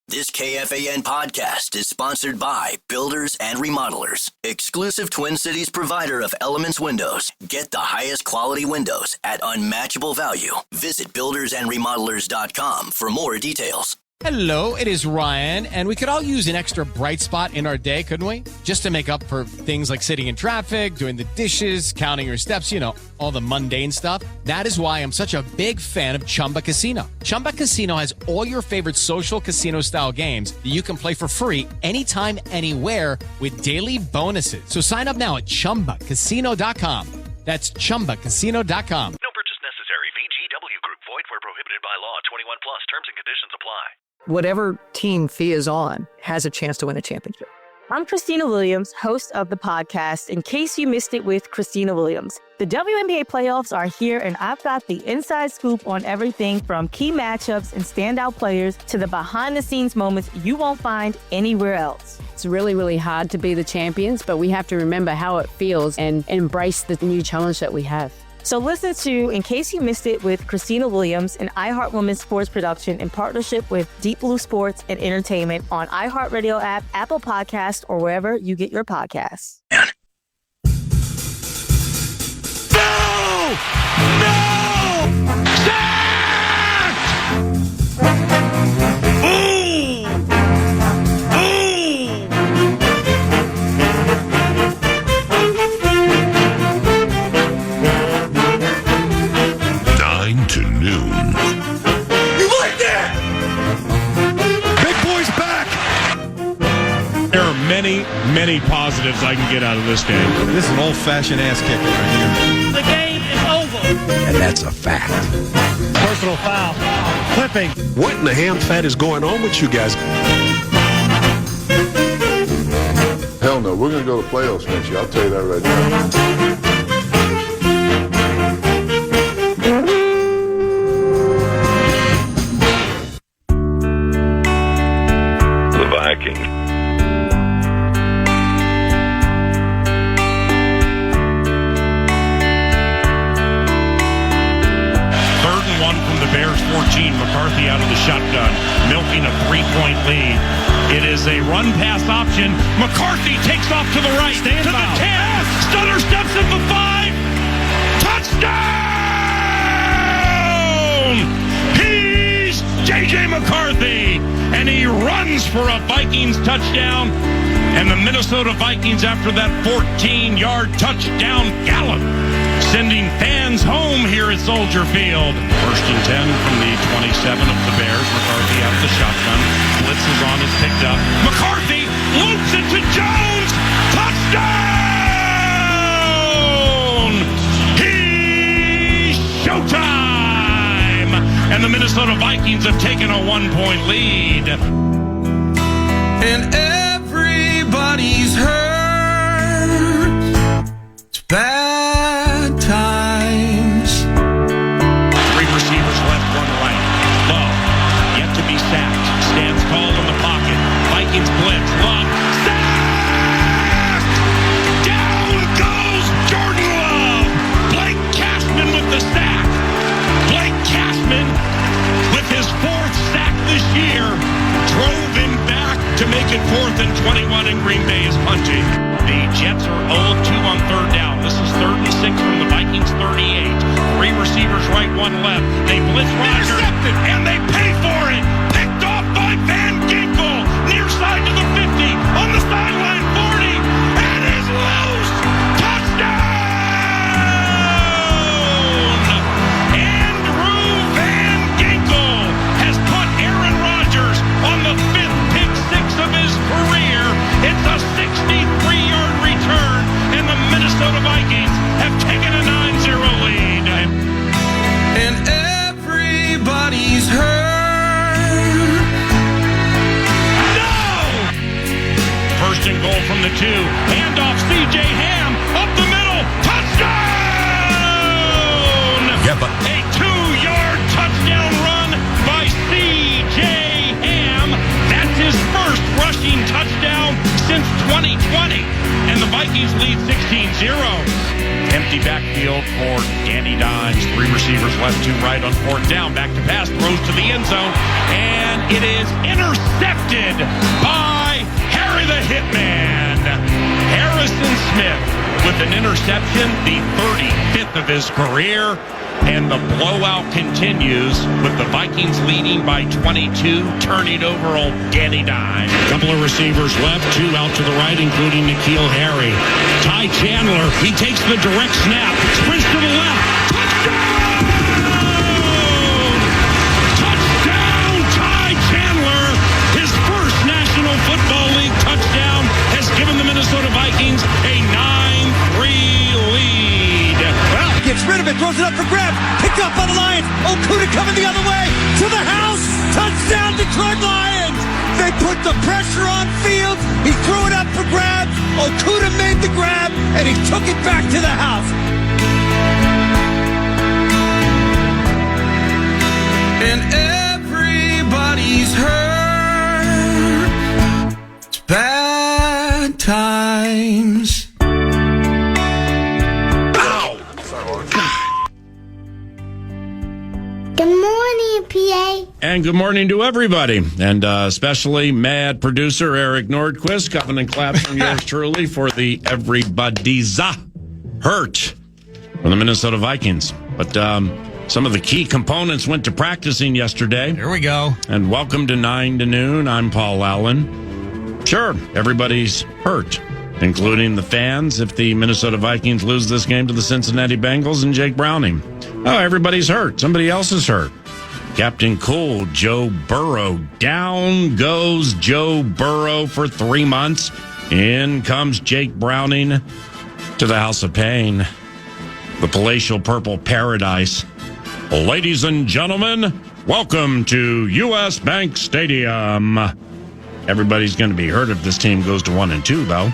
This KFAN podcast is sponsored by Builders and Remodelers, exclusive Twin Cities provider of Elements Windows. Get the highest quality windows at unmatchable value. Visit buildersandremodelers.com for more details. Hello, it is Ryan, and we could all use an extra bright spot in our day, couldn't we? Just to make up for things like sitting in traffic, doing the dishes, counting your steps, you know, all the mundane stuff. That is why I'm such a big fan of Chumba Casino. Chumba Casino has all your favorite social casino-style games that you can play for free anytime, anywhere with daily bonuses. So sign up now at ChumbaCasino.com. That's ChumbaCasino.com. No purchase necessary. VGW Group. Void where prohibited by law. 21 plus. Terms and conditions apply. Whatever team Fee is on has a chance to win a championship. I'm Christina Williams, host of the podcast, In Case You Missed It with Christina Williams. The WNBA playoffs are here, and I've got the inside scoop on everything from key matchups and standout players to the behind-the-scenes moments you won't find anywhere else. It's really, really hard to be the champions, but we have to remember how it feels and embrace the new challenge that we have. So listen to In Case You Missed It with Christina Williams, an iHeart Women's Sports production in partnership with Deep Blue Sports and Entertainment on iHeartRadio app, Apple Podcasts, or wherever you get your podcasts. No! To noon. You like that? Big boy's back. There are many, many positives I can get out of this game. This is an old-fashioned ass kicking right here. The game is over. And that's a fact. Personal foul. Clipping. What in the ham fat is going on with you guys? Hell no, we're going to go to playoffs next year. I'll tell you that right now. Vikings. Third and one from the Bears 14. McCarthy out of the shotgun, milking a 3-point lead. It is a run-pass option. McCarthy takes off to the right, to the 10. Stunner steps at the 5. Touchdown! He's J.J. McCarthy, and he runs for a Vikings touchdown. And the Minnesota Vikings, after that 14-yard touchdown gallop, sending fans home here at Soldier Field. First and 10 from the 27 of the Bears. McCarthy out of the shotgun. Blitz is on, is picked up. McCarthy loops it to Jones. Touchdown! He's showtime! And the Minnesota Vikings have taken a 1-point lead. And everybody's hurt. It's bad times. 3 receivers left, 1 right. Low, yet to be sacked. Stands tall in the pocket. Vikings blitz. Love, sacked! Down goes Jordan Love. Blake Cashman with the sack. Blake Cashman, with his 4th sack this year, drove him back to make it 4th and 21, and Green Bay is punting. The Jets are 0-2 on third down. This is 3rd and 6 from the Vikings 38. 3 receivers right, 1 left. They blitz Rodgers, intercepted, and they pay for it. Picked off by Van Ginkel. Near side to the 50. On the sideline, 40. And is loose. Touchdown! Andrew Van Ginkel has put Aaron Rodgers on the 5th pick 6 of his career. It's a 63-yard return, and the Minnesota Vikings have taken a 9-0 lead. And everybody's hurt. No! First and goal from the 2. Handoff, C.J. Ham up the middle. Touchdown! Yeah, but A 2-yard touchdown run by C.J. Ham. That's his first rushing touchdown since 2020. And the Vikings lead 16-0. Empty backfield for Danny Dimes. 3 receivers left, 2 right on 4th down. Back to pass, throws to the end zone. And it is intercepted Smith with an interception, the 35th of his career. And the blowout continues with the Vikings leading by 22, turning over old Danny Dimes. Couple of receivers left, 2 out to the right, including N'Keal Harry. Ty Chandler, he takes the direct snap, sprints to the left. Touchdown, Ty Chandler. His first National Football League touchdown has given the Minnesota Vikings a 9-3 lead. Well, gets rid of it, throws it up for grabs, picked up by the Lions. Okudah coming the other way, to the house, touchdown Detroit Lions. They put the pressure on Fields, he threw it up for grabs, Okudah made the grab, and he took it back to the house. And everybody's hurt. It's bad times. Good morning, PA. And good morning to everybody, and especially mad producer Eric Nordquist, Covenant claps from yours truly for the everybody's hurt from the Minnesota Vikings. But some of the key components went to practicing yesterday. Here we go. And welcome to 9 to Noon. I'm Paul Allen. Sure, everybody's hurt, including the fans if the Minnesota Vikings lose this game to the Cincinnati Bengals and Jake Browning. Oh, everybody's hurt. Somebody else is hurt. Captain Cool, Joe Burrow. Down goes Joe Burrow for 3 months. In comes Jake Browning to the House of Pain, the palatial purple paradise. Ladies and gentlemen, welcome to U.S. Bank Stadium. Everybody's going to be hurt if this team goes to 1-2, though.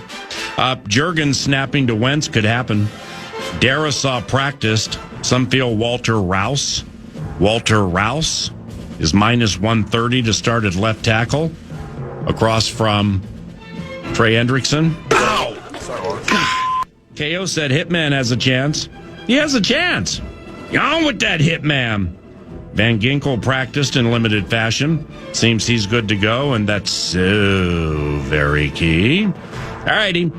Juergens snapping to Wentz could happen. Darisaw practiced. Some feel Walter Rouse. Walter Rouse is minus 130 to start at left tackle, across from Trey Hendrickson. Ow! KO said Hitman has a chance. He has a chance. On with that Hitman. Van Ginkel practiced in limited fashion. Seems he's good to go, and that's so very key. All righty.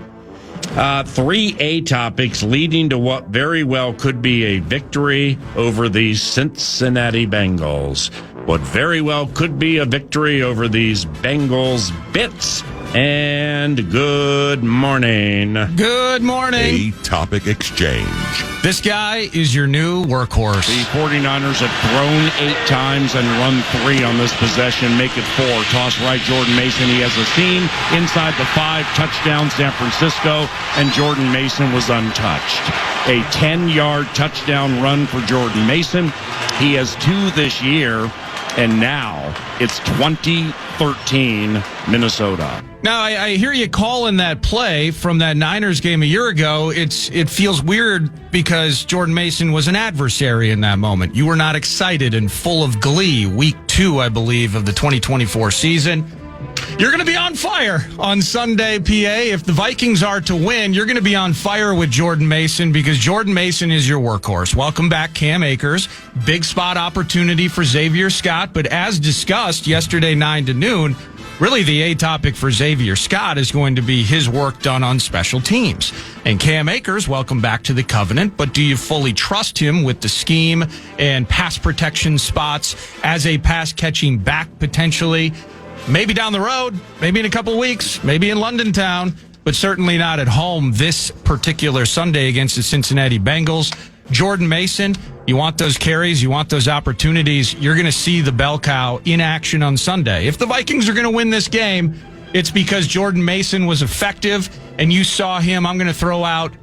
3 A topics leading to what very well could be a victory over the Cincinnati Bengals. What very well could be a victory over these Bengals bits. And good morning. Good morning. A topic exchange. This guy is your new workhorse. The 49ers have thrown 8 times and run 3 on this possession. Make it 4. Toss right, Jordan Mason. He has a seam inside the 5. Touchdown, San Francisco. And Jordan Mason was untouched. A 10-yard touchdown run for Jordan Mason. He has 2 this year. And now it's 2013 Minnesota. Now, I hear you calling that play from that Niners game a year ago. It feels weird because Jordan Mason was an adversary in that moment. You were not excited and full of glee. Week 2, I believe, of the 2024 season. You're going to be on fire on Sunday, PA. If the Vikings are to win, you're going to be on fire with Jordan Mason because Jordan Mason is your workhorse. Welcome back, Cam Akers. Big spot opportunity for Xavier Scott. But as discussed yesterday, 9 to noon, really the A topic for Xavier Scott is going to be his work done on special teams. And Cam Akers, welcome back to the Covenant. But do you fully trust him with the scheme and pass protection spots as a pass-catching back potentially? Maybe down the road, maybe in a couple weeks, maybe in London town, but certainly not at home this particular Sunday against the Cincinnati Bengals. Jordan Mason, you want those carries, you want those opportunities. You're going to see the bell cow in action on Sunday. If the Vikings are going to win this game, it's because Jordan Mason was effective, and you saw him. I'm going to throw out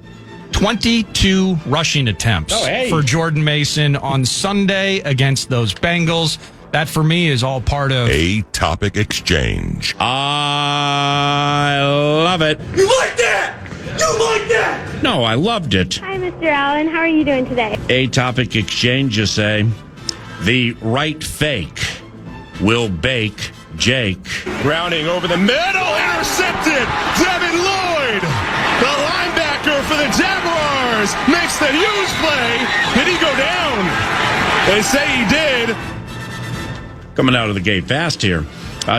22 rushing attempts for Jordan Mason on Sunday against those Bengals. That, for me, is all part of A topic exchange. I love it. You like that? You like that? No, I loved it. Hi, Mr. Allen. How are you doing today? A topic exchange, you say. The right fake will bake Jake. Browning over the middle, intercepted. Devin Lloyd, the linebacker for the Jaguars, makes the huge play. Did he go down? They say he did. Coming out of the gate fast here.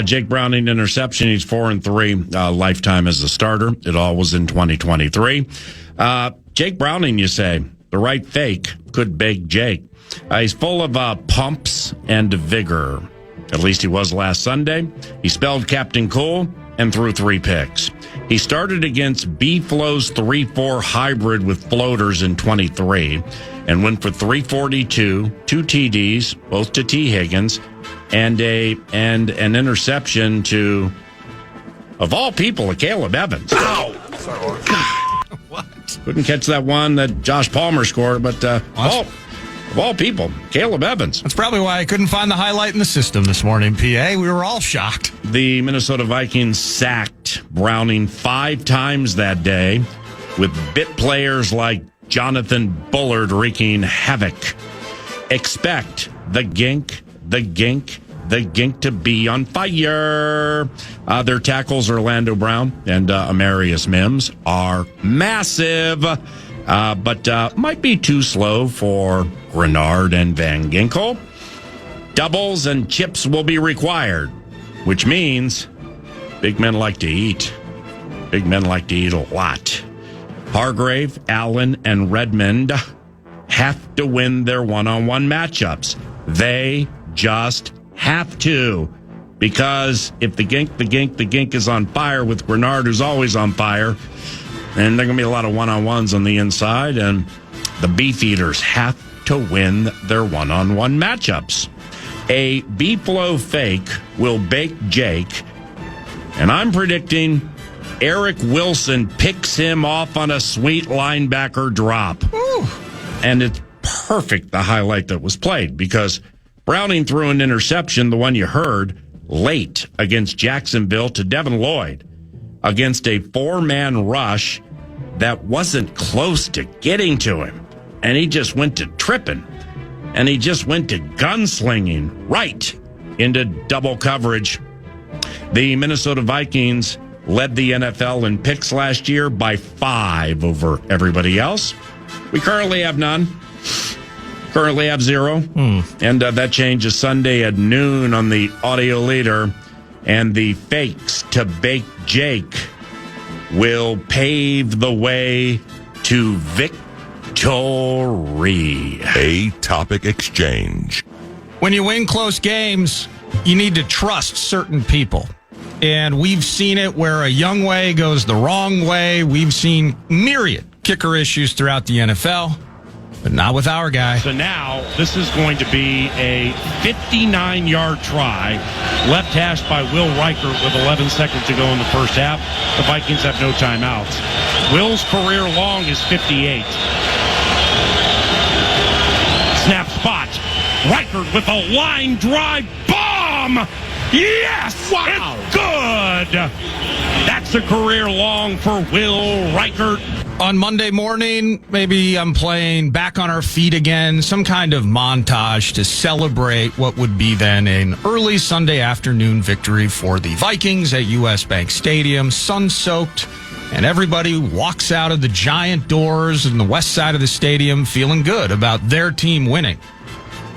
Jake Browning interception. He's 4-3 lifetime as a starter. It all was in 2023. Jake Browning, you say, the right fake could bake Jake. He's full of pumps and vigor. At least he was last Sunday. He spelled Captain Cool and threw 3 picks. He started against B-Flow's 3-4 hybrid with floaters in 23 and went for 342, 2 TDs, both to T. Higgins, and an interception to, of all people, Caleb Evans. Ow! What? Couldn't catch that one that Josh Palmer scored, but of all people, Caleb Evans. That's probably why I couldn't find the highlight in the system this morning, PA. We were all shocked. The Minnesota Vikings sacked Browning 5 times that day, with bit players like Jonathan Bullard wreaking havoc. Expect the gink to be on fire. Their tackles, Orlando Brown and Amarius Mims, are massive, but might be too slow for Grenard and Van Ginkel. Doubles and chips will be required, which means big men like to eat. Big men like to eat a lot. Hargrave, Allen, and Redmond have to win their one-on-one matchups. They just have to, because if the gink is on fire with Grenard, who's always on fire, and there are going to be a lot of one-on-ones on the inside, and the beef eaters have to win their one-on-one matchups. A B-Flow fake will bake Jake, and I'm predicting Eric Wilson picks him off on a sweet linebacker drop. Ooh. And it's perfect, the highlight that was played, because Browning threw an interception, the one you heard, late against Jacksonville to Devin Lloyd against a 4-man rush that wasn't close to getting to him. And he just went to tripping. And he just went to gunslinging right into double coverage. The Minnesota Vikings led the NFL in picks last year by 5 over everybody else. We currently have none. Currently have 0. And that changes Sunday at noon on the audio leader. And the fakes to bake Jake will pave the way to victory. A topic exchange. When you win close games, you need to trust certain people. And we've seen it where a young way goes the wrong way. We've seen myriad kicker issues throughout the NFL, but not with our guy. So now this is going to be a 59-yard try, left hash by Will Reichert with 11 seconds to go in the first half. The Vikings have no timeouts. Will's career long is 58. Snap spot. Reichert with a line drive bomb. Yes! Wow. It's good! That's a career long for Will Reichert. On Monday morning, maybe I'm playing Back on Our Feet again, some kind of montage to celebrate what would be then an early Sunday afternoon victory for the Vikings at US Bank Stadium, sun-soaked, and everybody walks out of the giant doors in the west side of the stadium feeling good about their team winning.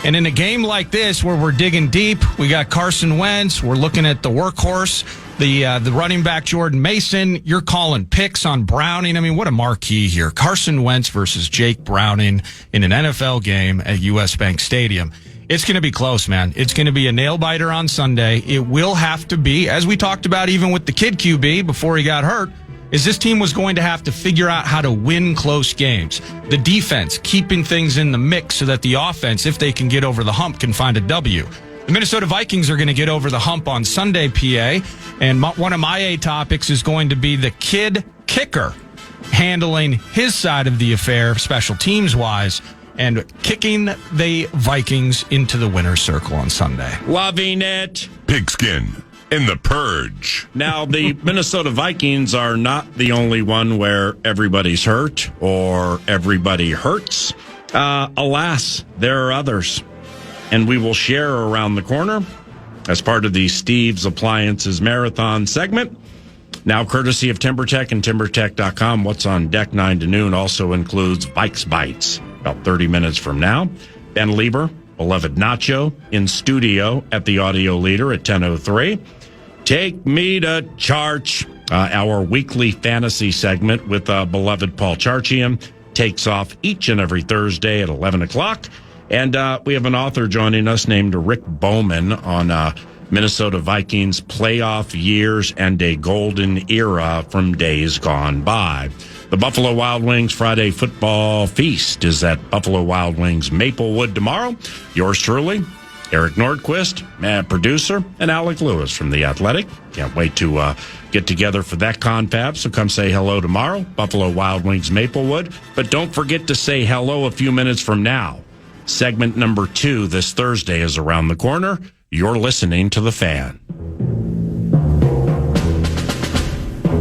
And in a game like this, where we're digging deep, we got Carson Wentz, we're looking at the workhorse, the running back Jordan Mason, you're calling picks on Browning. I mean, what a marquee here. Carson Wentz versus Jake Browning in an NFL game at US Bank Stadium. It's going to be close, man. It's going to be a nail-biter on Sunday. It will have to be, as we talked about even with the kid QB before he got hurt, is this team was going to have to figure out how to win close games. The defense, keeping things in the mix so that the offense, if they can get over the hump, can find a W. The Minnesota Vikings are going to get over the hump on Sunday, PA, and one of my A topics is going to be the kid kicker handling his side of the affair, special teams-wise, and kicking the Vikings into the winner's circle on Sunday. Loving it. Pigskin in the purge. Now, the Minnesota Vikings are not the only one where everybody's hurt or everybody hurts. Alas, there are others. And we will share around the corner as part of the Steve's Appliances Marathon segment. Now, courtesy of TimberTech and TimberTech.com, what's on deck 9 to noon also includes Vikes Bites. About 30 minutes from now, Ben Lieber, beloved Nacho, in studio at the audio leader at 10:03. Take Me to Church. Our weekly fantasy segment with beloved Paul Charchian takes off each and every Thursday at 11 o'clock. And we have an author joining us named Rick Bowman on Minnesota Vikings playoff years and a golden era from days gone by. The Buffalo Wild Wings Friday football feast is at Buffalo Wild Wings Maplewood tomorrow. Yours truly, Eric Nordquist, producer, and Alec Lewis from The Athletic. Can't wait to get together for that confab, so come say hello tomorrow, Buffalo Wild Wings Maplewood. But don't forget to say hello a few minutes from now. Segment number 2 this Thursday is around the corner. You're listening to The Fan.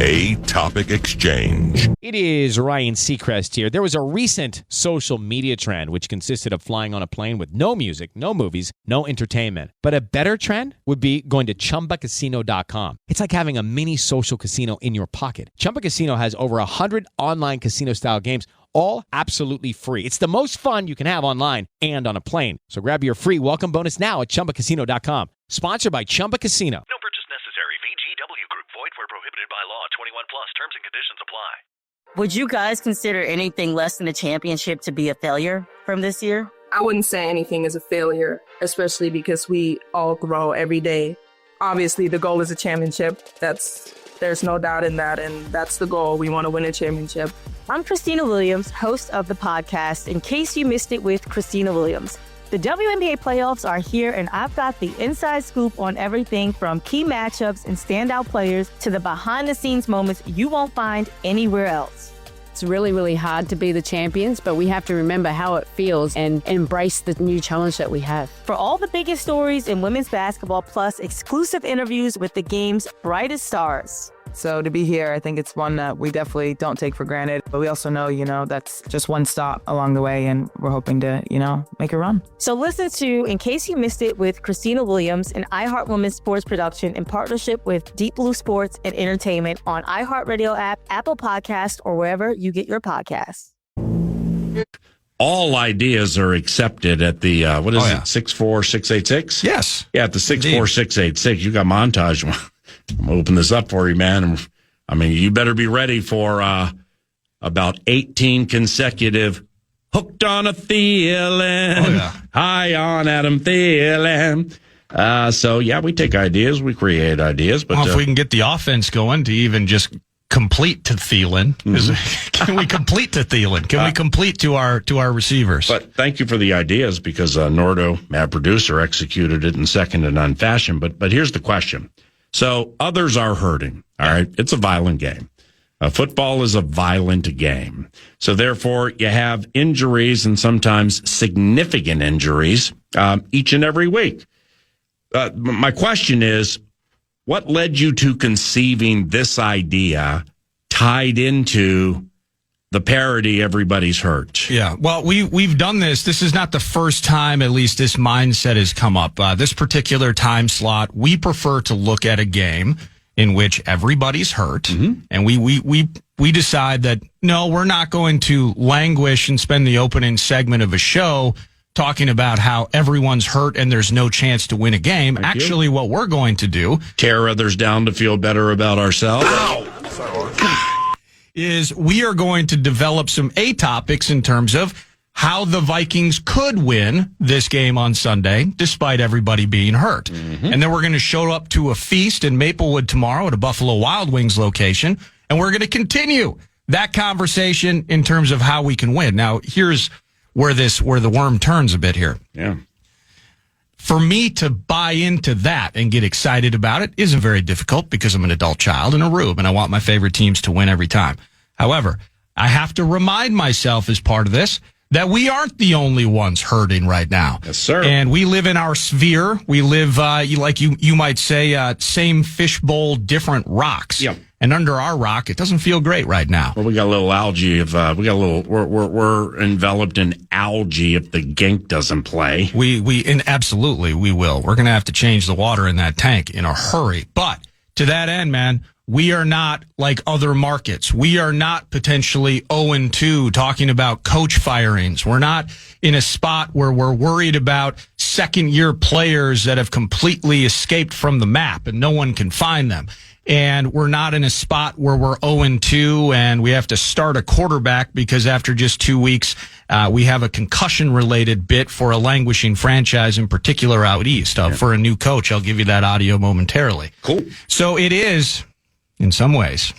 A topic exchange. It is Ryan Seacrest here. There was a recent social media trend which consisted of flying on a plane with no music, no movies, no entertainment. But a better trend would be going to ChumbaCasino.com. It's like having a mini social casino in your pocket. Chumba Casino has over 100 online casino-style games, all absolutely free. It's the most fun you can have online and on a plane. So grab your free welcome bonus now at ChumbaCasino.com. Sponsored by Chumba Casino. No purchase necessary. VGW Group. Void where prohibited by law. 21 plus. Terms and conditions apply. Would you guys consider anything less than a championship to be a failure from this year? I wouldn't say anything is a failure, especially because we all grow every day. Obviously, the goal is a championship. There's no doubt in that, and that's the goal. We want to win a championship. I'm Christina Williams, host of the podcast, In Case You Missed It with Christina Williams. The WNBA playoffs are here, and I've got the inside scoop on everything from key matchups and standout players to the behind-the-scenes moments you won't find anywhere else. It's really, really hard to be the champions, but we have to remember how it feels and embrace the new challenge that we have. For all the biggest stories in women's basketball, plus exclusive interviews with the game's brightest stars. So to be here, I think it's one that we definitely don't take for granted. But we also know, that's just one stop along the way, and we're hoping to, make a run. So listen to In Case You Missed It with Christina Williams, an iHeart Women's sports production in partnership with Deep Blue Sports and Entertainment on iHeartRadio app, Apple Podcast, or wherever you get your podcasts. All ideas are accepted at the, 64686? Yes. Yeah, at the 64686. You got montage. I'm going to open this up for you, man. I mean, you better be ready for about 18 consecutive hooked on a feeling, high on Adam Thielen. So, yeah, we take ideas, we create ideas. But if we can get the offense going to even just complete to Thielen, can we complete to Thielen? Can we complete to our receivers? But thank you for the ideas, because Nordo, Mad Producer, executed it in second and none fashion. But here's the question. So others are hurting, all right? It's a violent game. Football is a violent game. So therefore, you have injuries, and sometimes significant injuries, each and every week. My question is, what led you to conceiving this idea tied into the parody Everybody's Hurt? Yeah, well, we've done this. This is not the first time, at least, this mindset has come up. This particular time slot, we prefer to look at a game in which everybody's hurt, and we decide that, no, we're not going to languish and spend the opening segment of a show talking about how everyone's hurt and there's no chance to win a game. Actually, what we're going to do... tear others down to feel better about ourselves. Is we are going to develop some topics in terms of how the Vikings could win this game on Sunday, despite everybody being hurt. And then we're going to show up to a feast in Maplewood tomorrow at a Buffalo Wild Wings location, and we're going to continue that conversation in terms of how we can win. Now, here's where the worm turns a bit here. Yeah. For me to buy into that and get excited about it isn't very difficult, because I'm an adult child in a room and I want my favorite teams to win every time. However, I have to remind myself as part of this that we aren't the only ones hurting right now. Yes, sir. And we live in our sphere. We live, like you might say, same fishbowl, different rocks. Yep. And under our rock, it doesn't feel great right now. Well, we got a little algae. We're enveloped in algae if the gink doesn't play. And absolutely we will. We're going to have to change the water in that tank in a hurry. But to that end, man, we are not like other markets. We are not potentially 0-2 talking about coach firings. We're not in a spot where we're worried about second-year players that have completely escaped from the map and no one can find them. And we're not in a spot where we're 0-2 and we have to start a quarterback because after just 2 weeks, we have a concussion-related bit for a languishing franchise, in particular out east. For a new coach, I'll give you that audio momentarily. Cool. So it is, in some ways,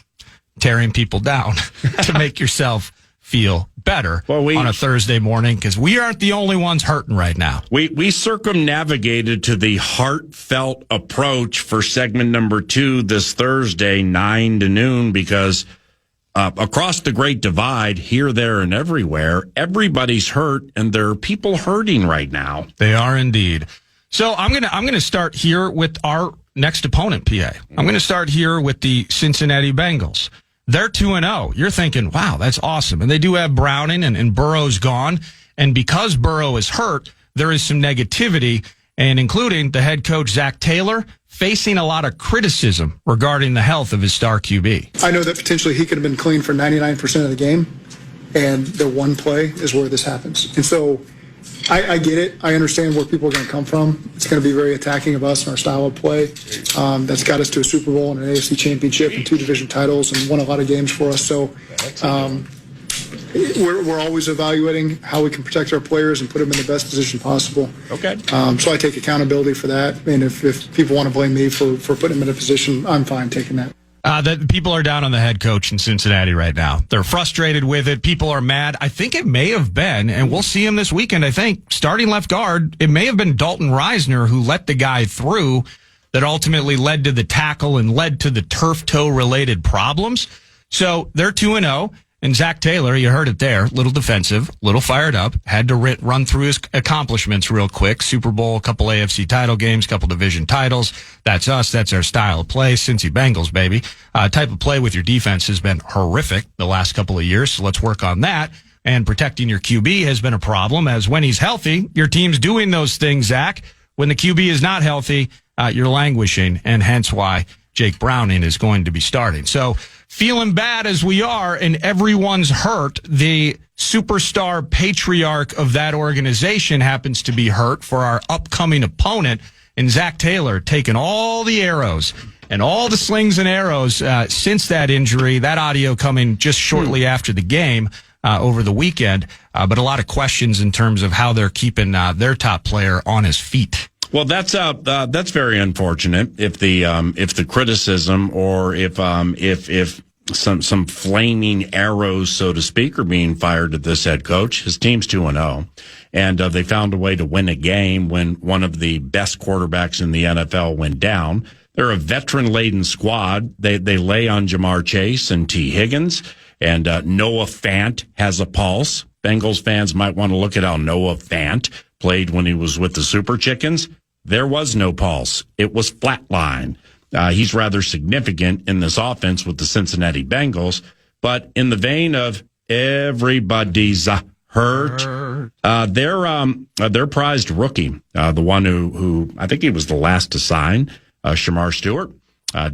tearing people down to make yourself feel better on a Thursday morning, because we aren't the only ones hurting right now. We circumnavigated to the heartfelt approach for segment number 2 this Thursday, 9 to noon, because across the Great Divide, here, there, and everywhere, everybody's hurt, and there are people hurting right now. They are indeed. So I'm gonna start here with our next opponent, PA. I'm going to start here with the Cincinnati Bengals. They're 2-0. You're thinking, wow, that's awesome. And they do have Browning and Burrow's gone. And because Burrow is hurt, there is some negativity, and including the head coach, Zach Taylor, facing a lot of criticism regarding the health of his star QB. I know that potentially he could have been clean for 99% of the game, and the one play is where this happens. And so I get it. I understand where people are going to come from. It's going to be very attacking of us and our style of play. That's got us to a Super Bowl and an AFC championship and 2 division titles and won a lot of games for us. So we're always evaluating how we can protect our players and put them in the best position possible. Okay. So I take accountability for that. And if people want to blame me for putting them in a position, I'm fine taking that. That people are down on the head coach in Cincinnati right now. They're frustrated with it. People are mad. I think it may have been, and we'll see him this weekend, I think, starting left guard, it may have been Dalton Reisner who let the guy through that ultimately led to the tackle and led to the turf toe related problems. So they're 2-0. And Zach Taylor, you heard it there, little defensive, little fired up, had to run through his accomplishments real quick. Super Bowl, a couple AFC title games, couple division titles. That's us. That's our style of play. Cincy Bengals, baby. Type of play with your defense has been horrific the last couple of years, so let's work on that. And protecting your QB has been a problem, as when he's healthy, your team's doing those things, Zach. When the QB is not healthy, you're languishing, and hence why Jake Browning is going to be starting. So feeling bad as we are and everyone's hurt, the superstar patriarch of that organization happens to be hurt for our upcoming opponent, and Zach Taylor taking all the arrows and all the slings and arrows since that injury. That audio coming just shortly after the game over the weekend, but a lot of questions in terms of how they're keeping their top player on his feet. Well, that's very unfortunate. If the criticism or if some flaming arrows, so to speak, are being fired at this head coach, his team's 2-0, and they found a way to win a game when one of the best quarterbacks in the NFL went down. They're a veteran-laden squad. They lay on Jamar Chase and T. Higgins, and Noah Fant has a pulse. Bengals fans might want to look at how Noah Fant played when he was with the Super Chickens. There was no pulse. It was flatline. He's rather significant in this offense with the Cincinnati Bengals, but in the vein of everybody's hurt, their prized rookie, the one who I think he was the last to sign, Shamar Stewart,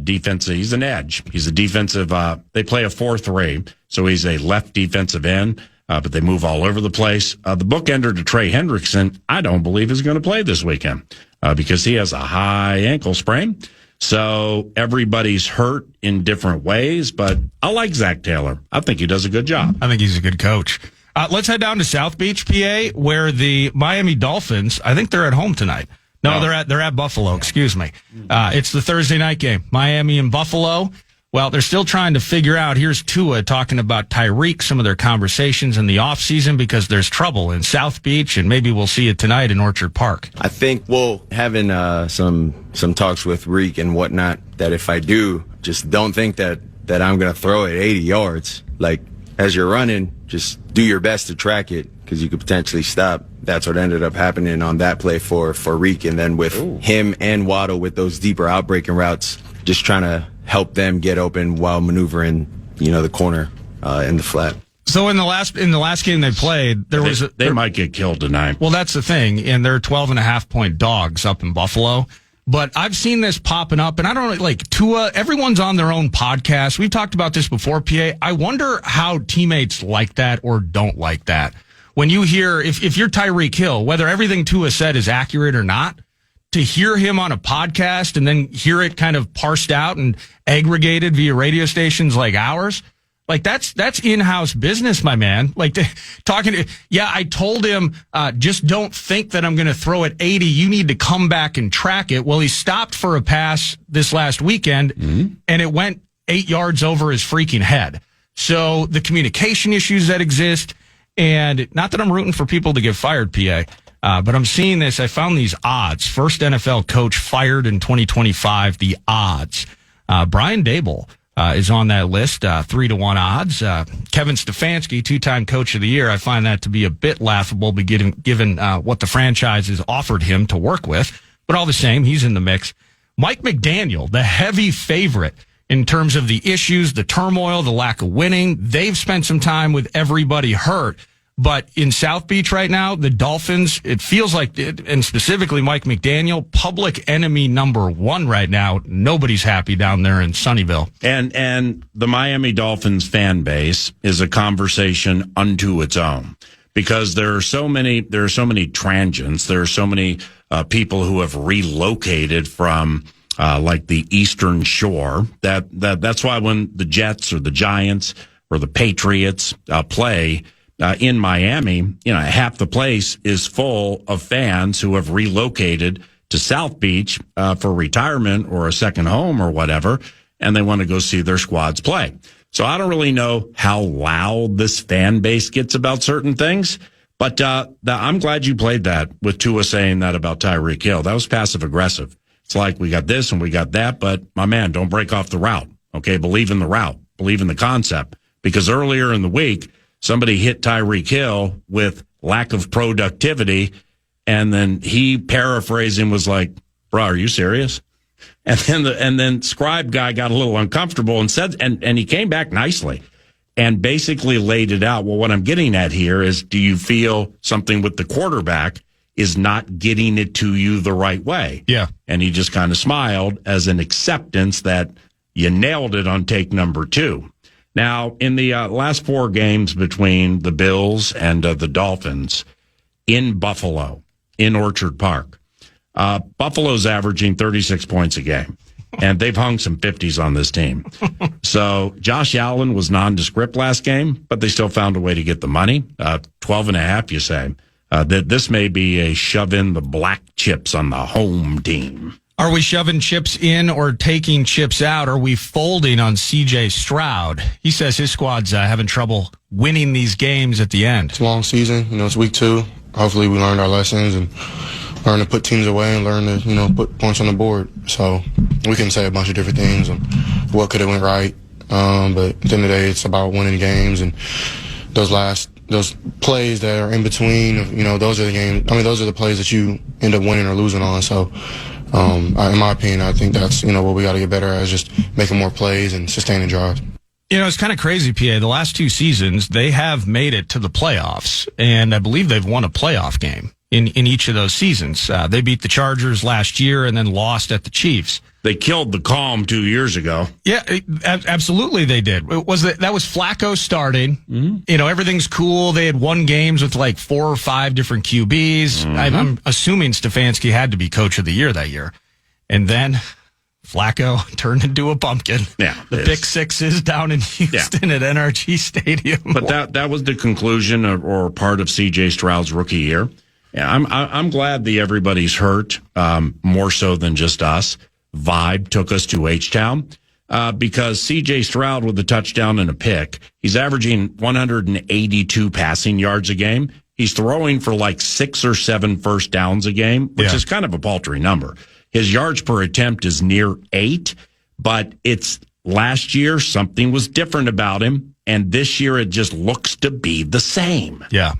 defensive. He's an edge. He's a defensive. They play a 4-3, so he's a left defensive end. But they move all over the place. The bookender to Trey Hendrickson, I don't believe is going to play this weekend because he has a high ankle sprain. So everybody's hurt in different ways, but I like Zach Taylor. I think he does a good job. I think he's a good coach. Let's head down to South Beach, PA, where the Miami Dolphins, I think they're at home tonight. No, they're at Buffalo, excuse me. It's the Thursday night game, Miami and Buffalo. Well, they're still trying to figure out. Here's Tua talking about Tyreek, some of their conversations in the offseason, because there's trouble in South Beach, and maybe we'll see it tonight in Orchard Park. I think, having some talks with Reek and whatnot, that if I do, just don't think that I'm going to throw it 80 yards. Like, as you're running, just do your best to track it, because you could potentially stop. That's what ended up happening on that play for Reek, and then with him and Waddle with those deeper outbreaking routes, just trying to help them get open while maneuvering, the corner in the flat. So in the last game they played, they might get killed tonight. Well, that's the thing, and they're 12.5-point dogs up in Buffalo. But I've seen this popping up, and I don't know, like Tua, everyone's on their own podcast. We've talked about this before, PA. I wonder how teammates like that or don't like that. When you hear, if you're Tyreek Hill, whether everything Tua said is accurate or not, to hear him on a podcast and then hear it kind of parsed out and aggregated via radio stations like ours, like that's in-house business, my man. Like I told him, just don't think that I'm going to throw it 80. You need to come back and track it. Well, he stopped for a pass this last weekend and it went 8 yards over his freaking head. So the communication issues that exist, and not that I'm rooting for people to get fired, PA, but I'm seeing this. I found these odds. First NFL coach fired in 2025, the odds. Brian Daboll is on that list, 3-1 odds. Kevin Stefanski, 2-time coach of the year. I find that to be a bit laughable, given what the franchise has offered him to work with. But all the same, he's in the mix. Mike McDaniel, the heavy favorite in terms of the issues, the turmoil, the lack of winning. They've spent some time with everybody hurt. But in South Beach right now, the Dolphins, it feels like, and specifically Mike McDaniel, public enemy number one right now. Nobody's happy down there in Sunnyvale. And the Miami Dolphins fan base is a conversation unto its own, because there are so many transients. There are so many people who have relocated from like the Eastern Shore. That's why when the Jets or the Giants or the Patriots play in Miami, half the place is full of fans who have relocated to South Beach for retirement or a second home or whatever, and they want to go see their squads play. So I don't really know how loud this fan base gets about certain things, but I'm glad you played that with Tua saying that about Tyreek Hill. That was passive aggressive. It's like, we got this and we got that, but my man, don't break off the route. Okay, believe in the route, believe in the concept, because earlier in the week, somebody hit Tyreek Hill with lack of productivity, and then he paraphrasing was like, "Bro, are you serious?" And then Scribe guy got a little uncomfortable and said, and he came back nicely and basically laid it out. Well, what I'm getting at here is, do you feel something with the quarterback is not getting it to you the right way? Yeah. And he just kind of smiled as an acceptance that you nailed it on take number 2. Now, in the last 4 games between the Bills and the Dolphins in Buffalo, in Orchard Park, Buffalo's averaging 36 points a game, and they've hung some 50s on this team. So Josh Allen was nondescript last game, but they still found a way to get the money. 12.5, you say. That this may be a shove in the black chips on the home team. Are we shoving chips in or taking chips out? Are we folding on C.J. Stroud? He says his squad's having trouble winning these games at the end. It's a long season. It's week 2. Hopefully we learned our lessons and learn to put teams away and learn to, put points on the board. So we can say a bunch of different things and what could have went right. But at the end of the day, it's about winning games, and those plays that are in between, those are the games. I mean, those are the plays that you end up winning or losing on. So, in my opinion, I think that's, what we got to get better at, is just making more plays and sustaining drives. It's kind of crazy, PA. The last 2 seasons, they have made it to the playoffs, and I believe they've won a playoff game in each of those seasons. They beat the Chargers last year and then lost at the Chiefs. They killed the calm 2 years ago. Yeah, absolutely they did. That was Flacco starting. Mm-hmm. Everything's cool. They had won games with like 4 or 5 different QBs. Mm-hmm. I'm assuming Stefanski had to be coach of the year that year. And then Flacco turned into a pumpkin. Yeah, the pick sixes down in Houston at NRG Stadium. But that was the conclusion or part of C.J. Stroud's rookie year. Yeah, I'm glad the everybody's hurt, more so than just us vibe took us to H-Town, because C.J. Stroud with a touchdown and a pick, he's averaging 182 passing yards a game. He's throwing for like 6 or 7 first downs a game, which is kind of a paltry number. His yards per attempt is near 8, but it's last year something was different about him, and this year it just looks to be the same. Yeah.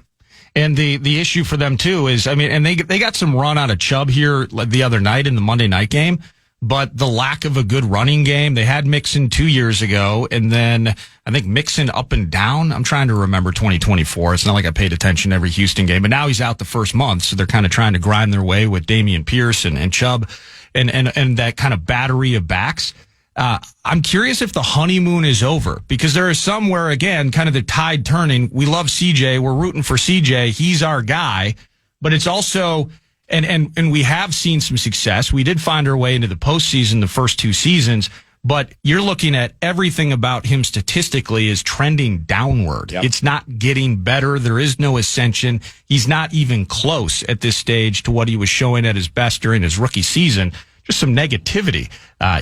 And the issue for them too is, and they got some run out of Chubb here the other night in the Monday night game, but the lack of a good running game. They had Mixon 2 years ago, and then I think Mixon up and down. I'm trying to remember 2024. It's not like I paid attention to every Houston game, but now he's out the first month, so they're kind of trying to grind their way with Dameon Pierce and Chubb. and that kind of battery of backs. I'm curious if the honeymoon is over, because there are some where, again, kind of the tide turning. We love CJ. We're rooting for CJ. He's our guy. But it's also, and we have seen some success. We did find our way into the postseason the first 2 seasons, but you're looking at everything about him statistically is trending downward. Yep. It's not getting better. There is no ascension. He's not even close at this stage to what he was showing at his best during his rookie season. Just some negativity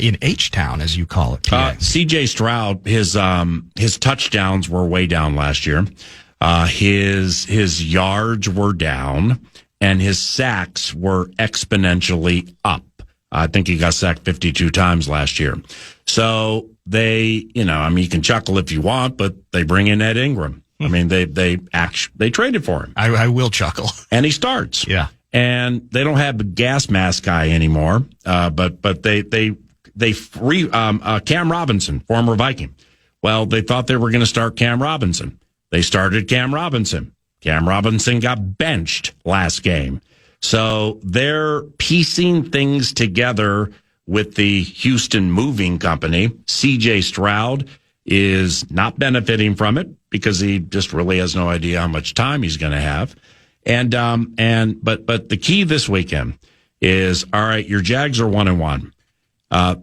in H-Town, as you call it. C.J. Stroud, his touchdowns were way down last year. His yards were down, and his sacks were exponentially up. I think he got sacked 52 times last year. So they, you can chuckle if you want, but they bring in Ed Ingram. I mean, they traded for him. I will chuckle. And he starts. Yeah. And they don't have the gas mask guy anymore. But they free Cam Robinson, former Viking. Well, they thought they were going to start Cam Robinson. They started Cam Robinson. Cam Robinson got benched last game. So they're piecing things together with the Houston moving company. CJ Stroud is not benefiting from it because he just really has no idea how much time he's going to have. But the key this weekend is, all right, your Jags are 1-1.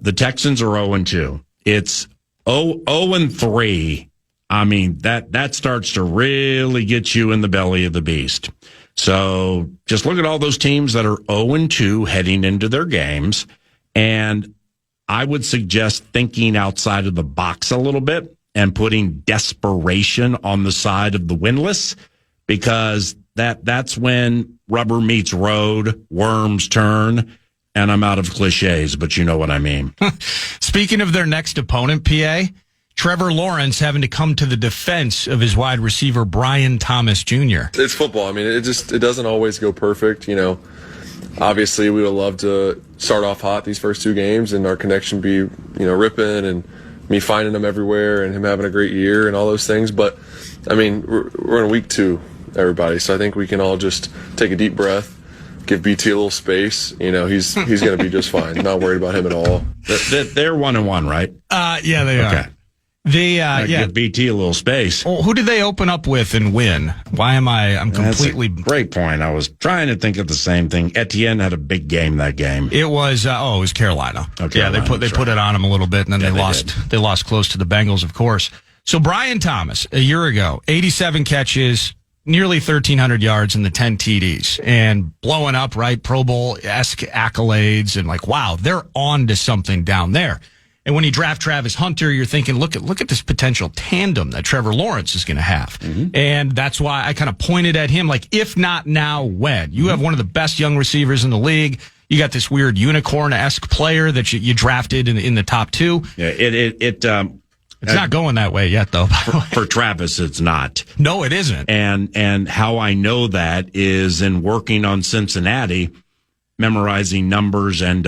The Texans are 0-2. It's 0-3. I mean, that starts to really get you in the belly of the beast. So just look at all those teams that are 0-2 heading into their games. And I would suggest thinking outside of the box a little bit and putting desperation on the side of the winless, because that's when rubber meets road, worms turn, and I'm out of cliches, but you know what I mean. Speaking of their next opponent, PA, Trevor Lawrence having to come to the defense of his wide receiver, Brian Thomas Jr. It's football. I mean, it doesn't always go perfect, Obviously, we would love to start off hot these first 2 games and our connection be, ripping and me finding him everywhere and him having a great year and all those things. But, I mean, we're in week 2, everybody. So I think we can all just take a deep breath, give BT a little space. He's going to be just fine. Not worried about him at all. They're 1-1, right? Yeah, they are. Okay. Give BT a little space. Well, who did they open up with and win? Why am I'm completely... That's a great point. I was trying to think of the same thing. Etienne had a big game that game. It was, it was Carolina. Okay, yeah, they put it on him a little bit, and then they lost. They lost close to the Bengals, of course. So Brian Thomas, a year ago, 87 catches, nearly 1,300 yards and the 10 TDs, and blowing up, right? Pro Bowl-esque accolades, and wow, they're on to something down there. And when you draft Travis Hunter, you're thinking, look at this potential tandem that Trevor Lawrence is going to have. Mm-hmm. And that's why I kind of pointed at him, if not now, when? You have one of the best young receivers in the league. You got this weird unicorn-esque player that you drafted in the top 2. Yeah, it's not going that way yet, though. For Travis, it's not. No, it isn't. And how I know that is in working on Cincinnati, memorizing numbers and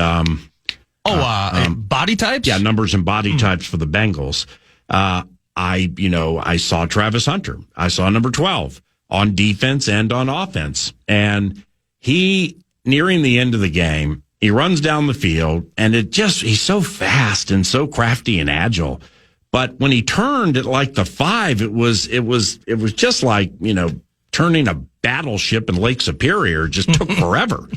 body types? Yeah, numbers and body types for the Bengals. I saw Travis Hunter. I saw number 12 on defense and on offense. And he, nearing the end of the game, he runs down the field, and he's so fast and so crafty and agile. But when he turned at the 5, it was just like, turning a battleship in Lake Superior. It just took forever.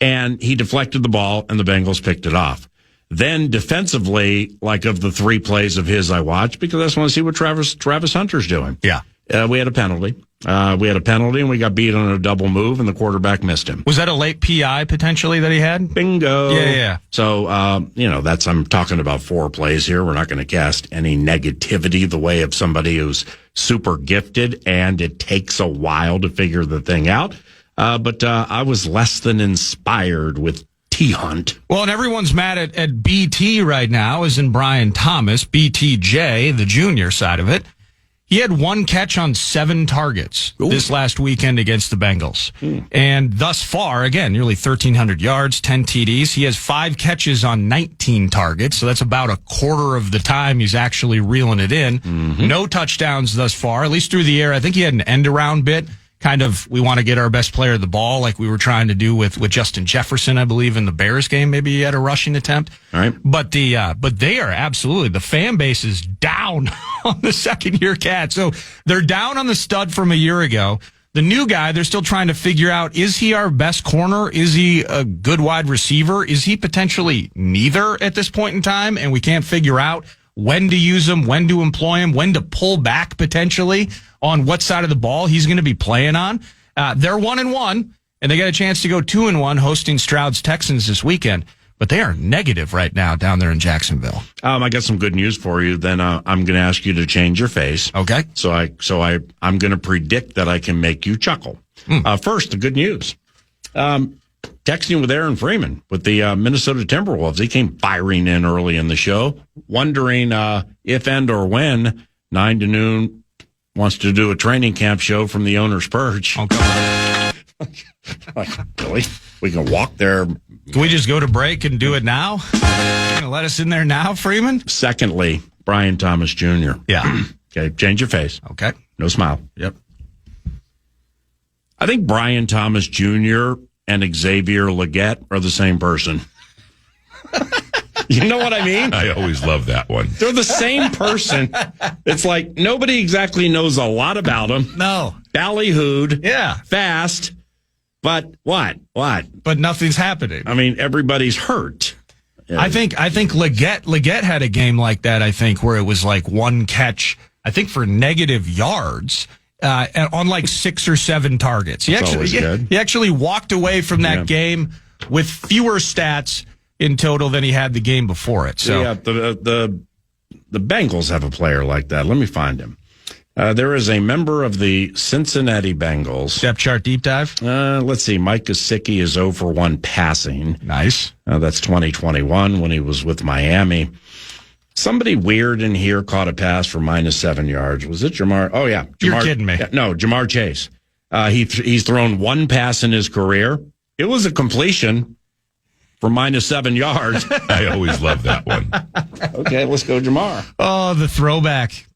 And he deflected the ball, and the Bengals picked it off. Then defensively, of the 3 plays of his I watched, because I just want to see what Travis Hunter's doing. Yeah. We had a penalty. And we got beat on a double move, and the quarterback missed him. Was that a late PI potentially that he had? Bingo. Yeah. So, I'm talking about 4 plays here. We're not going to cast any negativity the way of somebody who's super gifted, and it takes a while to figure the thing out. But I was less than inspired with T-Hunt. Well, and everyone's mad at BT right now, as in Brian Thomas, BTJ, the junior side of it. He had 1 catch on 7 targets this last weekend against the Bengals. And thus far, again, nearly 1,300 yards, 10 TDs. He has 5 catches on 19 targets, so that's about a quarter of the time he's actually reeling it in. Mm-hmm. No touchdowns thus far, at least through the air. I think he had an end-around bit. we want to get our best player the ball like we were trying to do with Justin Jefferson, I believe, in the Bears game. Maybe he had a rushing attempt. All right. But they are absolutely, the fan base is down on the second-year cat. So they're down on the stud from a year ago. The new guy, they're still trying to figure out, is he our best corner? Is he a good wide receiver? Is he potentially neither at this point in time? And we can't figure out when to use him, when to employ him, when to pull back potentially on what side of the ball he's going to be playing on. They're 1-1, and they got a chance to go 2-1 hosting Stroud's Texans this weekend. But they are negative right now down there in Jacksonville. I got some good news for you. Then I'm going to ask you to change your face. Okay. So I'm going to predict that I can make you chuckle. First, the good news. Texting with Aaron Freeman with the Minnesota Timberwolves. He came firing in early in the show, wondering if and or when 9 to noon wants to do a training camp show from the owner's perch. Like, really? We can walk there. Can we just go to break and do it now? You going to let us in there now, Freeman? Secondly, Brian Thomas Jr. Yeah. Okay, change your face. Okay. No smile. Yep. I think Brian Thomas Jr. and Xavier Legette are the same person. You know what I mean? I always love that one. They're the same person. It's like nobody exactly knows a lot about them. No. Ballyhooed. Yeah. Fast. But what? But nothing's happening. I mean, everybody's hurt. I think Legette had a game like that, I think, where it was like one catch, I think, for negative yards on like 6 or 7 targets. He actually walked away from that game with fewer stats in total than he had the game before it. So yeah, the Bengals have a player like that. Let me find him. There is a member of the Cincinnati Bengals. Depth chart deep dive? Let's see. Mike Gesicki is 0 for 1 passing. Nice. That's 2021 when he was with Miami. Somebody weird in here caught a pass for -7 yards. Was it Jamar? Oh, yeah. You're kidding me. Yeah, no, Jamar Chase. He's thrown 1 pass in his career. It was a completion for -7 yards. I always love that one. Okay, let's go, Jamar. Oh, the throwback.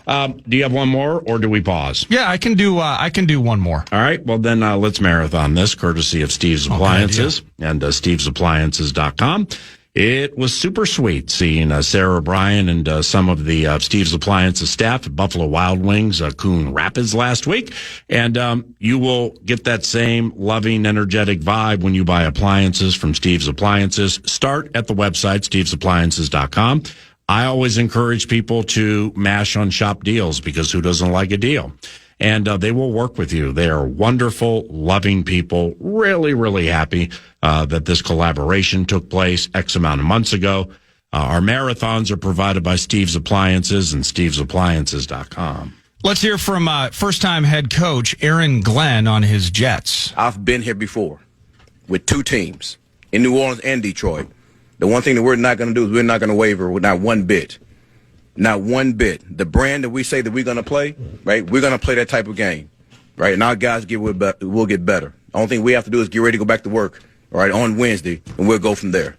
Do you have one more, or do we pause? Yeah, I can do one more. All right, well then let's marathon this, courtesy of Steve's Appliances and stevesappliances.com. It was super sweet seeing Sarah Bryan and some of the Steve's Appliances staff at Buffalo Wild Wings, Coon Rapids last week. And you will get that same loving, energetic vibe when you buy appliances from Steve's Appliances. Start at the website, stevesappliances.com. I always encourage people to mash on shop deals because who doesn't like a deal? And they will work with you. They are wonderful, loving people, really, really happy that this collaboration took place X amount of months ago. Our marathons are provided by Steve's Appliances and stevesappliances.com. Let's hear from first-time head coach Aaron Glenn on his Jets. I've been here before with 2 teams, in New Orleans and Detroit. The one thing that we're not going to do is we're not going to waver with not one bit. Not one bit. The brand that we say that we're going to play, right, we're going to play that type of game, right? And our guys will get better. The only thing we have to do is get ready to go back to work, all right, on Wednesday, and we'll go from there.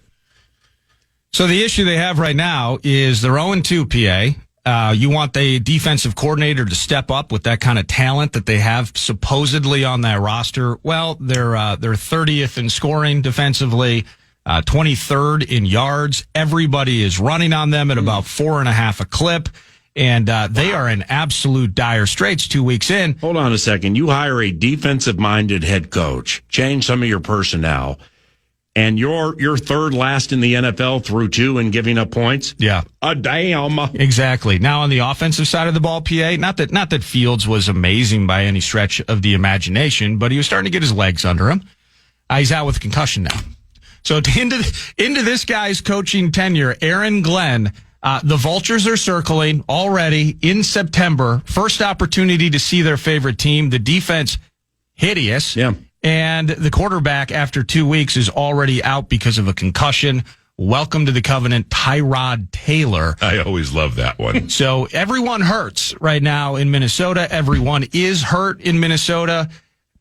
So the issue they have right now is they're 0-2, PA. You want the defensive coordinator to step up with that kind of talent that they have supposedly on that roster. Well, they're 30th in scoring defensively. 23rd in yards. Everybody is running on them at about 4.5 a clip. And they are in absolute dire straits 2 weeks in. Hold on a second. You hire a defensive-minded head coach, change some of your personnel, and you're third last in the NFL through 2 and giving up points? Yeah. Damn. Exactly. Now on the offensive side of the ball, PA, not that Fields was amazing by any stretch of the imagination, but he was starting to get his legs under him. He's out with a concussion now. So into this guy's coaching tenure, Aaron Glenn, the Vultures are circling already in September. First opportunity to see their favorite team. The defense, hideous. Yeah. And the quarterback, after 2 weeks, is already out because of a concussion. Welcome to the Covenant, Tyrod Taylor. I always love that one. So everyone hurts right now in Minnesota. Everyone is hurt in Minnesota.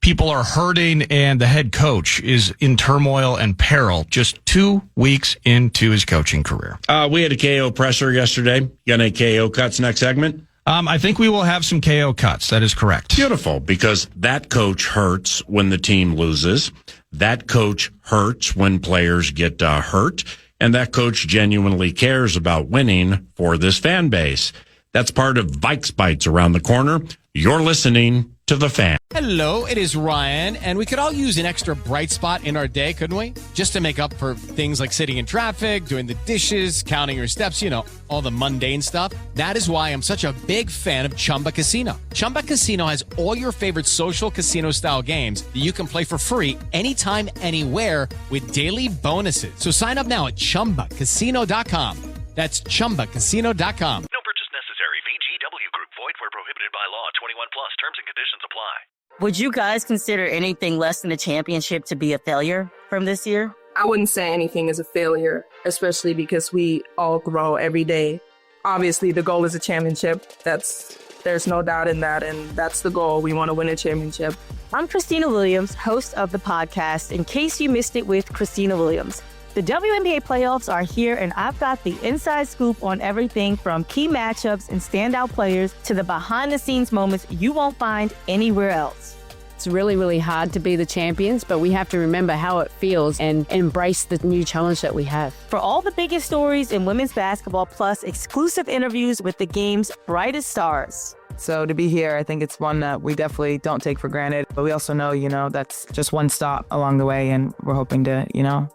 People are hurting, and the head coach is in turmoil and peril just 2 weeks into his coaching career. We had a KO presser yesterday. You got any KO cuts next segment? I think we will have some KO cuts. That is correct. Beautiful, because that coach hurts when the team loses. That coach hurts when players get hurt. And that coach genuinely cares about winning for this fan base. That's part of Vikes Bites around the corner. You're listening to The Fan. Hello, it is Ryan, and we could all use an extra bright spot in our day, couldn't we? Just to make up for things like sitting in traffic, doing the dishes, counting your steps, all the mundane stuff. That is why I'm such a big fan of Chumba Casino. Chumba Casino has all your favorite social casino-style games that you can play for free anytime, anywhere with daily bonuses. So sign up now at ChumbaCasino.com. That's ChumbaCasino.com. No purchase necessary. VGW Group. Void where prohibited by law. 21 plus. Terms and conditions apply. Would you guys consider anything less than a championship to be a failure from this year? I wouldn't say anything is a failure, especially because we all grow every day. Obviously, the goal is a championship. There's no doubt in that, and that's the goal. We want to win a championship. I'm Christina Williams, host of the podcast, In Case You Missed It with Christina Williams. The WNBA playoffs are here, and I've got the inside scoop on everything from key matchups and standout players to the behind-the-scenes moments you won't find anywhere else. It's really, really hard to be the champions, but we have to remember how it feels and embrace the new challenge that we have. For all the biggest stories in women's basketball, plus exclusive interviews with the game's brightest stars. So to be here, I think it's one that we definitely don't take for granted. But we also know, that's just one stop along the way, and we're hoping to,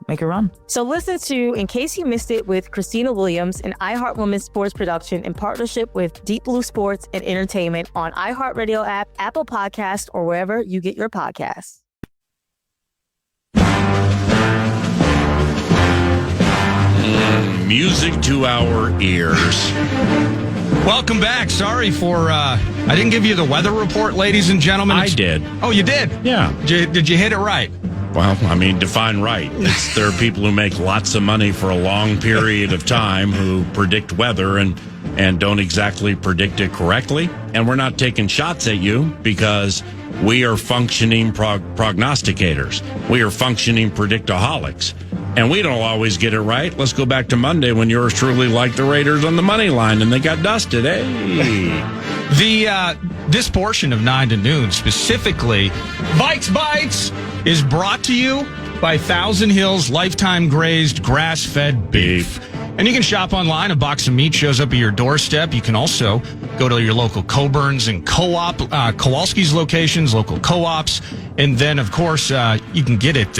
make a run. So listen to In Case You Missed It with Christina Williams, an iHeart Women's sports production in partnership with Deep Blue Sports and Entertainment on iHeartRadio app, Apple Podcast, or wherever you get your podcasts. Music to our ears. Welcome back. Sorry for, I didn't give you the weather report, ladies and gentlemen. I did. Oh, you did? Yeah. Did you hit it right? Well, define right. There are people who make lots of money for a long period of time who predict weather and don't exactly predict it correctly. And we're not taking shots at you because we are functioning prognosticators. We are functioning predictaholics. And we don't always get it right. Let's go back to Monday when yours truly liked the Raiders on the money line and they got dusted. Hey. This portion of 9 to Noon, specifically, Vikes Bites, is brought to you by Thousand Hills Lifetime Grazed Grass-Fed Beef. And you can shop online. A box of meat shows up at your doorstep. You can also go to your local Coburn's and Kowalski's locations, local co-ops. And then, of course, you can get it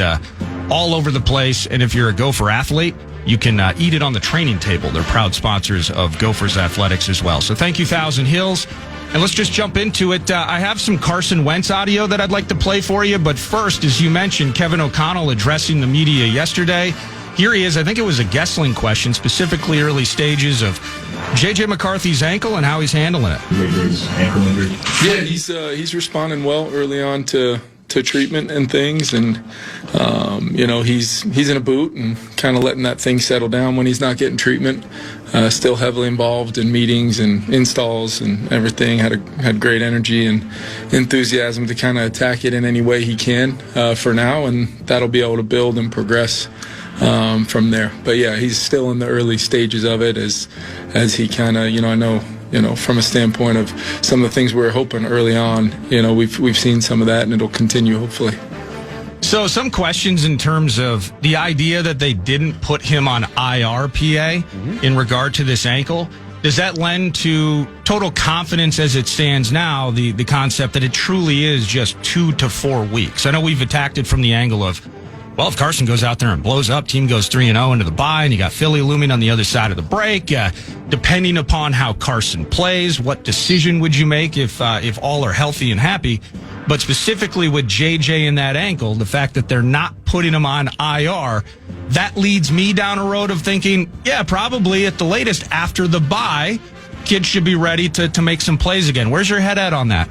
all over the place. And if you're a Gopher athlete, you can eat it on the training table. They're proud sponsors of Gophers Athletics as well. So thank you, Thousand Hills. And let's just jump into it. I have some Carson Wentz audio that I'd like to play for you. But first, as you mentioned, Kevin O'Connell addressing the media yesterday. Here he is. I think it was a Gessling question, specifically early stages of J.J. McCarthy's ankle and how he's handling it. Yeah, he's responding well early on to treatment and things, and he's in a boot and kind of letting that thing settle down when he's not getting treatment. Still heavily involved in meetings and installs and everything. Had great energy and enthusiasm to kind of attack it in any way he can for now, and that'll be able to build and progress from there. But yeah, he's still in the early stages of it as he kind of, I know, from a standpoint of some of the things we were hoping early on, we've seen some of that, and it'll continue hopefully. So some questions in terms of the idea that they didn't put him on IRPA in regard to this ankle. Does that lend to total confidence as it stands now, the concept that it truly is just 2 to 4 weeks? I know we've attacked it from the angle of, well, if Carson goes out there and blows up, team goes 3-0 into the bye, and you got Philly looming on the other side of the break. Depending upon how Carson plays, what decision would you make if all are healthy and happy? But specifically with JJ in that ankle, the fact that they're not putting him on IR, that leads me down a road of thinking, yeah, probably at the latest after the bye, kids should be ready to make some plays again. Where's your head at on that?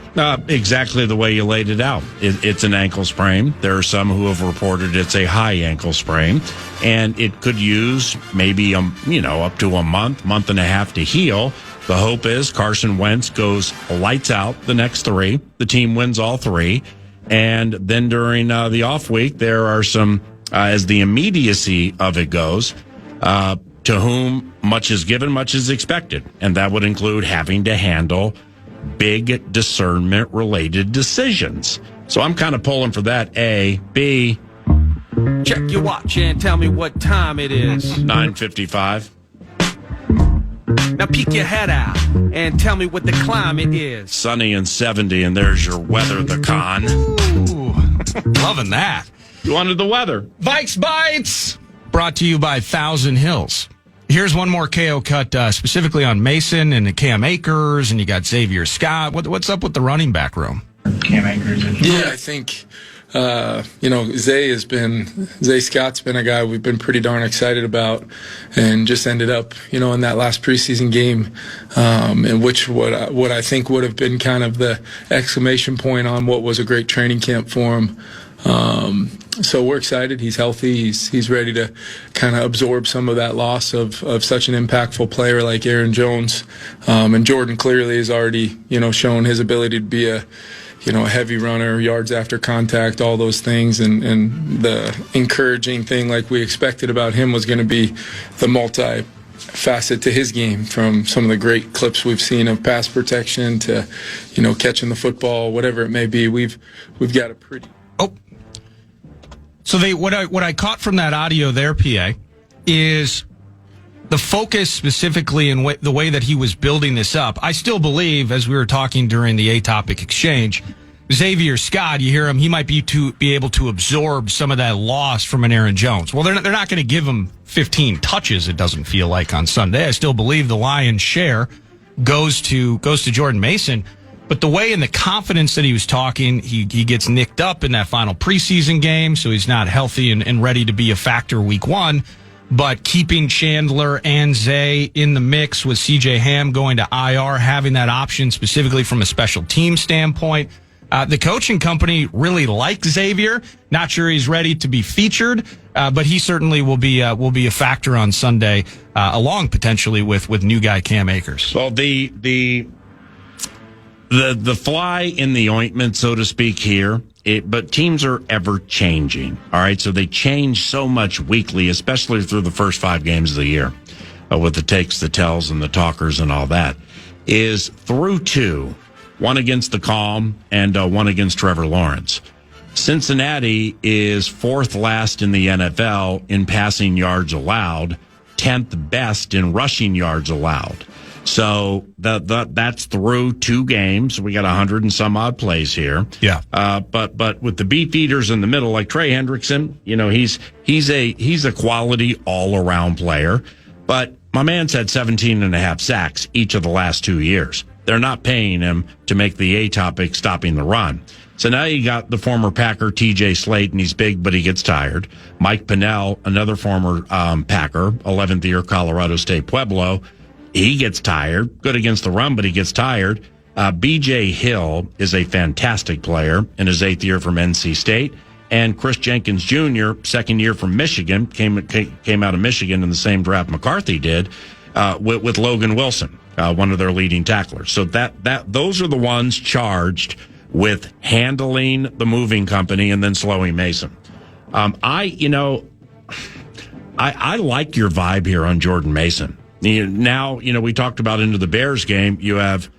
Exactly the way you laid it out. It's an ankle sprain. There are some who have reported it's a high ankle sprain, and it could use maybe up to a month and a half to heal. The hope is Carson Wentz goes lights out the next 3. The team wins all 3. And then during the off week, there are some, as the immediacy of it goes, to to whom much is given, much is expected. And that would include having to handle big discernment-related decisions. So I'm kind of pulling for that, A. B. Check your watch and tell me what time it is. 9:55. Now peek your head out and tell me what the climate is. Sunny and 70, and there's your weather, the con. Ooh, loving that. You wanted the weather. Vikes Bites, brought to you by Thousand Hills. Here's one more KO cut specifically on Mason and Cam Akers, and you got Xavier Scott. What's up with the running back room? Cam Akers. Yeah, I think, Zay Scott's been a guy we've been pretty darn excited about, and just ended up, in that last preseason game, in which what I think would have been kind of the exclamation point on what was a great training camp for him. So we're excited. He's healthy. He's ready to kind of absorb some of that loss of such an impactful player like Aaron Jones. And Jordan clearly has already, shown his ability to be a heavy runner, yards after contact, all those things. And the encouraging thing, like we expected about him, was going to be the multi-facet to his game, from some of the great clips we've seen of pass protection to, catching the football, whatever it may be. We've got a pretty... So what I caught from that audio there, PA, is the focus specifically in the way that he was building this up. I still believe, as we were talking during the A-Topic exchange, Xavier Scott, you hear him, he might be able to absorb some of that loss from an Aaron Jones. Well, they're not going to give him 15 touches, it doesn't feel like, on Sunday. I still believe the lion's share goes to Jordan Mason. But the way and the confidence that he was talking, he gets nicked up in that final preseason game, so he's not healthy and ready to be a factor week one. But keeping Chandler and Zay in the mix with CJ Ham going to IR, having that option specifically from a special team standpoint. The coaching company really likes Xavier. Not sure he's ready to be featured, but he certainly will be a factor on Sunday, along potentially with new guy Cam Akers. Well, the fly in the ointment, so to speak, here. But teams are ever changing. All right, so they change so much weekly, especially through the first 5 games of the year, with the takes, the tells, and the talkers, and all that. Is through 2, one against the Calm and one against Trevor Lawrence. Cincinnati is 4th last in the NFL in passing yards allowed, 10th best in rushing yards allowed. So that's through 2 games. We got 100 and some odd plays here. Yeah. But with the beat feeders in the middle, like Trey Hendrickson, he's a quality all around player. But my man's had 17.5 sacks each of the last 2 years. They're not paying him to make the A-Topic stopping the run. So now you got the former Packer, TJ Slate, and he's big, but he gets tired. Mike Pennell, another former Packer, 11th year Colorado State Pueblo. He gets tired. Good against the run, but he gets tired. B.J. Hill is a fantastic player in his 8th year from NC State. And Chris Jenkins Jr., 2nd year from Michigan, came out of Michigan in the same draft McCarthy did, with Logan Wilson, one of their leading tacklers. So those are the ones charged with handling the moving company and then slowing Mason. I like your vibe here on Jordan Mason. Now, we talked about into the Bears game, you have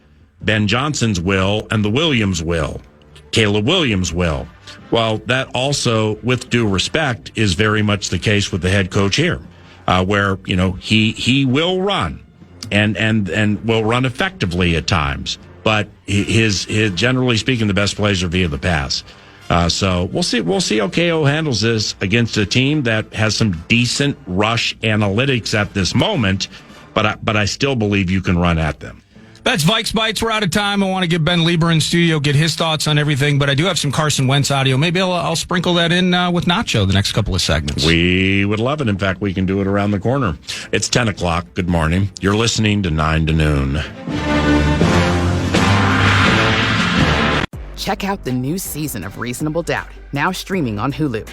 Ben Johnson's will and the Williams will, Caleb Williams will. Well, that also, with due respect, is very much the case with the head coach here, where, he will run and will run effectively at times. But his generally speaking, the best plays are via the pass. So we'll see how KO handles this against a team that has some decent rush analytics at this moment. But I still believe you can run at them. That's Vikes Bites. We're out of time. I want to get Ben Lieber in studio, get his thoughts on everything. But I do have some Carson Wentz audio. Maybe I'll sprinkle that in with Nacho the next couple of segments. We would love it. In fact, we can do it around the corner. It's 10 o'clock. Good morning. You're listening to 9 to Noon. Check out the new season of Reasonable Doubt, now streaming on Hulu.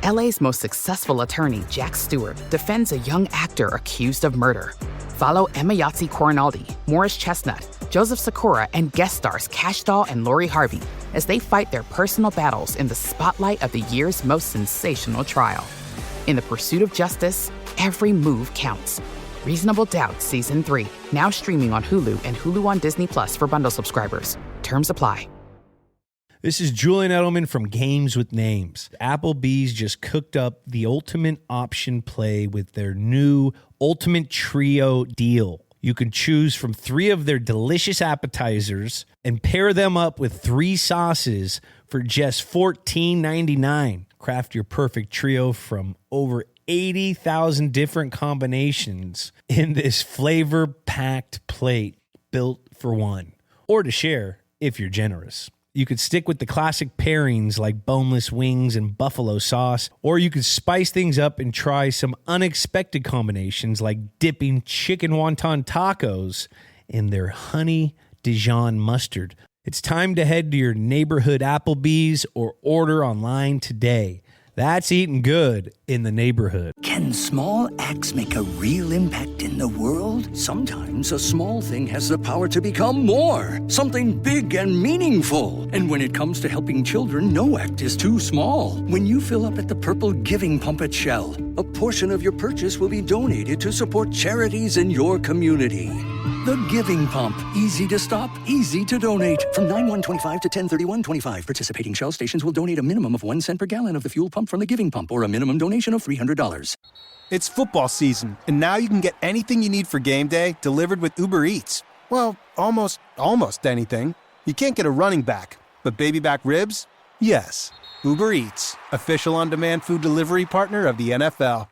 LA's most successful attorney, Jack Stewart, defends a young actor accused of murder. Follow Emma Yotzi Corinaldi, Morris Chestnut, Joseph Sikora, and guest stars Kash Doll and Lori Harvey as they fight their personal battles in the spotlight of the year's most sensational trial. In the pursuit of justice, every move counts. Reasonable Doubt Season 3, now streaming on Hulu and Hulu on Disney Plus for bundle subscribers. Terms apply. This is Julian Edelman from Games with Names. Applebee's just cooked up the ultimate option play with their new Ultimate Trio deal. You can choose from 3 of their delicious appetizers and pair them up with 3 sauces for just $14.99. Craft your perfect trio from over 80,000 different combinations in this flavor-packed plate built for one, or to share if you're generous. You could stick with the classic pairings like boneless wings and buffalo sauce, or you could spice things up and try some unexpected combinations like dipping chicken wonton tacos in their honey Dijon mustard. It's time to head to your neighborhood Applebee's or order online today. That's eating good in the neighborhood. Can small acts make a real impact in the world? Sometimes a small thing has the power to become more. Something big and meaningful. And when it comes to helping children, no act is too small. When you fill up at the Purple Giving Pump at Shell, a portion of your purchase will be donated to support charities in your community. The Giving Pump. Easy to stop, easy to donate. From 9/1/25 to 10/31/25, participating Shell stations will donate a minimum of 1 cent per gallon of the fuel pump from the Giving Pump or a minimum donation of $300. It's football season, and now you can get anything you need for game day delivered with Uber Eats. Well, almost anything. You can't get a running back, but baby back ribs? Yes. Uber Eats, official on-demand food delivery partner of the NFL.